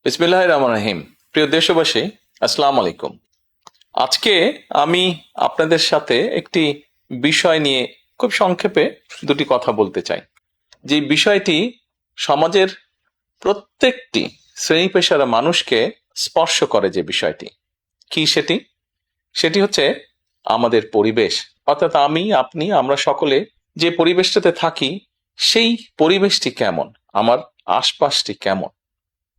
বিসমিল্লাহির রহমানির রহিম। প্রিয় দেশবাসী, আসসালামু আলাইকুম। আজকে আমি আপনাদের সাথে একটি বিষয় নিয়ে খুব সংক্ষেপে দুটি কথা বলতে চাই। যে বিষয়টি সমাজের প্রত্যেকটি শ্রেণী পেশার মানুষকে স্পর্শ করে। যে বিষয়টি কি সেটি হচ্ছে আমাদের পরিবেশ। অর্থাৎ আমি, আপনি, আমরা সকলে যে পরিবেশটাতে থাকি সেই পরিবেশটি কেমন, আমার আশপাশটি কেমন।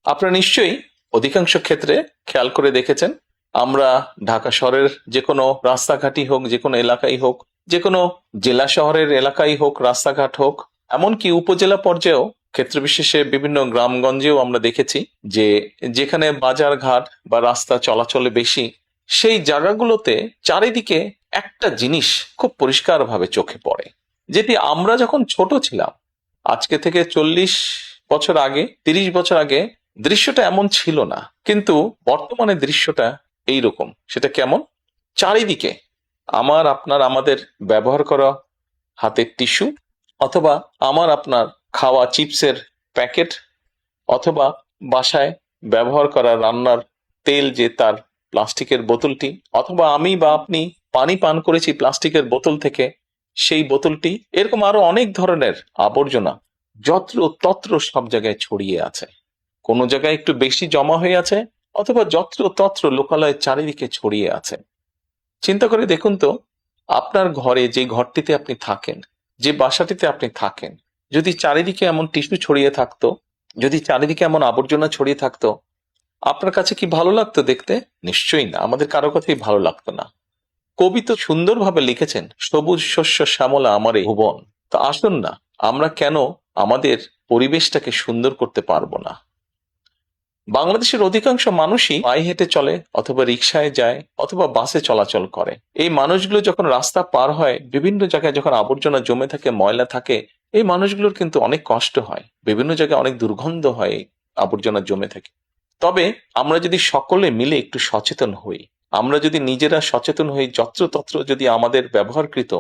আপনারা নিশ্চয়ই অধিকাংশ ক্ষেত্রে খেয়াল করে দেখেছেন, আমরা ঢাকা শহরের যে কোনো রাস্তাঘাটই হোক, যে কোনো এলাকাই হোক, যে কোনো জেলা শহরের এলাকাই হোক, রাস্তাঘাট হোক, এমনকি উপজেলা পর্যায়েও ক্ষেত্র বিশেষে বিভিন্ন গ্রামগঞ্জেও আমরা দেখেছি যে যেখানে বাজার ঘাট বা রাস্তা চলাচলে বেশি, সেই জায়গাগুলোতে চারিদিকে একটা জিনিস খুব পরিষ্কারভাবে চোখে পড়ে, যেটি আমরা যখন ছোট ছিলাম, আজকে থেকে 40 বছর আগে, 30 বছর আগে দৃশ্যটা এমন ছিল না, কিন্তু বর্তমানে দৃশ্যটা এইরকম। সেটা কেমন? চারিদিকে আমার আপনার আমাদের ব্যবহার করা হাতের টিস্যু, অথবা আমার আপনার খাওয়া চিপসের প্যাকেট, অথবা বাসায় ব্যবহার করা রান্নার তেল যে তার প্লাস্টিকের বোতলটি, অথবা আমি বা আপনি পানি পান করেছি প্লাস্টিকের বোতল থেকে সেই বোতলটি, এরকম আরো অনেক ধরনের আবর্জনা যত্র তত্র সব জায়গায় ছড়িয়ে আছে। কোনো জায়গায় একটু বেশি জমা হয়ে আছে, অথবা যত্র তত্র লোকালয়ে চারিদিকে ছড়িয়ে আছে। চিন্তা করে দেখুন তো, আপনার ঘরে, যে ঘরটিতে আপনি থাকেন, যে বাসাটিতে আপনি থাকেন, যদি চারিদিকে এমন টিস্যু ছড়িয়ে থাকতো, যদি চারিদিকে এমন আবর্জনা ছড়িয়ে থাকতো, আপনার কাছে কি ভালো লাগতো দেখতে? নিশ্চয়ই না, আমাদের কারো কথাই ভালো লাগতো না। কবি তো সুন্দরভাবে লিখেছেন, সবুজ শস্য শ্যামলা আমার এই ভুবন। তো আসুন না, আমরা কেন আমাদের পরিবেশটাকে সুন্দর করতে পারবো না? বাংলাদেশের অধিকাংশ মানুষই পায়ে হেঁটে চলে, অথবা রিকশায় যায়, অথবা বাসে চলাচল করে। এই মানুষগুলো যখন রাস্তা পার হয়, বিভিন্ন জায়গায় যখন আবর্জনা জমে থাকে, ময়লা থাকে, এই মানুষগুলোর কিন্তু অনেক কষ্ট হয়, বিভিন্ন জায়গায় অনেক দুর্গন্ধ হয় এই আবর্জনা জমে থাকে। তবে আমরা যদি সকলে মিলে একটু সচেতন হই, আমরা যদি নিজেরা সচেতন হই, যত্রতত্র যদি আমাদের ব্যবহারকৃত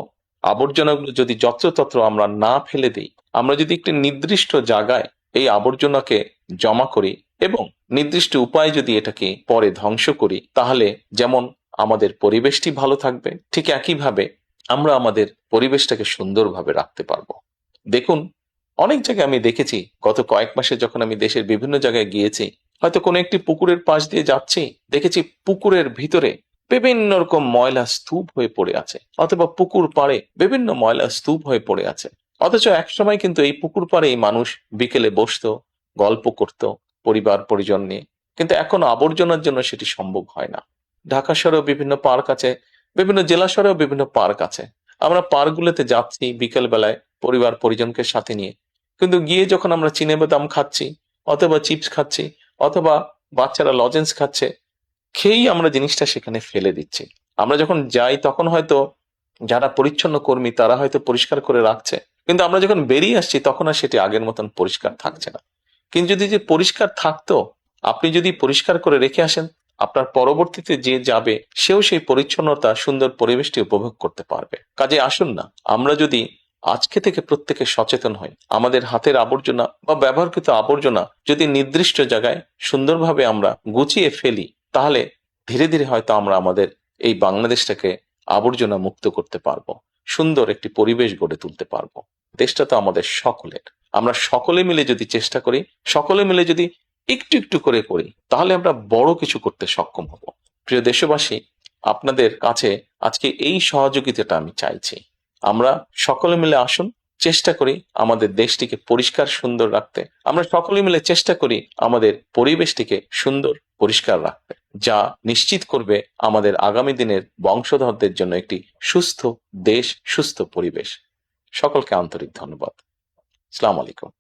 আবর্জনাগুলো যদি যত্রতত্র আমরা না ফেলে দিই, আমরা যদি একটি নির্দিষ্ট জায়গায় এই আবর্জনাকে জমা করি এবং নির্দিষ্ট উপায়ে যদি এটাকে পরে ধ্বংস করি, তাহলে যেমন আমাদের পরিবেশটি ভালো থাকবে, ঠিক একইভাবে আমরা আমাদের পরিবেশটাকে সুন্দরভাবে রাখতে পারবো। দেখুন, অনেক জায়গায় আমি দেখেছি, গত কয়েক মাসে যখন আমি দেশের বিভিন্ন জায়গায় গিয়েছি, হয়তো কোনো একটি পুকুরের পাশ দিয়ে যাচ্ছি, দেখেছি পুকুরের ভিতরে বিভিন্ন রকম ময়লা স্তূপ হয়ে পড়ে আছে, অথবা পুকুর পাড়ে বিভিন্ন ময়লা স্তূপ হয়ে পড়ে আছে। অথচ একসময় কিন্তু এই পুকুর পাড়েই মানুষ বিকেলে বসতো, গল্প করত পরিবার পরিজন নিয়ে, কিন্তু এখন আবর্জনার জন্য সেটি সম্ভব হয় না। ঢাকা শহরেও বিভিন্ন পার্ক আছে, বিভিন্ন জেলা শহরেও বিভিন্ন পার্ক আছে। আমরা পার্কগুলোতে যাচ্ছি বিকেল বেলায় পরিবার পরিজনকে সাথে নিয়ে, কিন্তু গিয়ে যখন আমরা চিনেবাদাম খাচ্ছি, অথবা চিপস খাচ্ছি, অথবা বাচ্চারা লজেন্স খাচ্ছে, খেয়েই আমরা জিনিসটা সেখানে ফেলে দিচ্ছি। আমরা যখন যাই তখন হয়তো যারা পরিচ্ছন্ন কর্মী তারা হয়তো পরিষ্কার করে রাখছে, কিন্তু আমরা যখন বেরিয়ে আসছি তখন আর সেটি আগের মতন পরিষ্কার থাকছে না। কিন্তু যদি যে পরিষ্কার থাকতো, আপনি যদি পরিষ্কার করে রেখে আসেন, আপনার পরবর্তীতে যে যাবে সেও সেই পরিচ্ছন্নতা, সুন্দর পরিবেশটি উপভোগ করতে পারবে। কাজে আসুন না, আমরা যদি আজকে থেকে প্রত্যেকে সচেতন হই, আমাদের হাতের আবর্জনা বা ব্যবহৃত আবর্জনা যদি নির্দিষ্ট জায়গায় সুন্দরভাবে আমরা গুছিয়ে ফেলি, তাহলে ধীরে ধীরে হয়তো আমরা আমাদের এই বাংলাদেশটাকে আবর্জনা মুক্ত করতে পারবো, সুন্দর একটি পরিবেশ গড়ে তুলতে পারবো। দেশটা তো আমাদের সকলের। আমরা সকলে মিলে যদি চেষ্টা করি, সকলে মিলে যদি একটু একটু করে করি, তাহলে আমরা বড় কিছু করতে সক্ষম হব। প্রিয় দেশবাসী, আপনাদের কাছে আজকে এই সহযোগিতাটা আমি চাইছি। আমরা সকলে মিলে আসুন, চেষ্টা করি আমাদের দেশটিকে পরিষ্কার সুন্দর রাখতে। আমরা সকলে মিলে চেষ্টা করি আমাদের পরিবেশটিকে সুন্দর পরিষ্কার রাখতে, যা নিশ্চিত করবে আমাদের আগামী দিনের বংশধরদের জন্য একটি সুস্থ দেশ, সুস্থ পরিবেশ। সকলকে আন্তরিক ধন্যবাদ। আসসালামু আলাইকুম।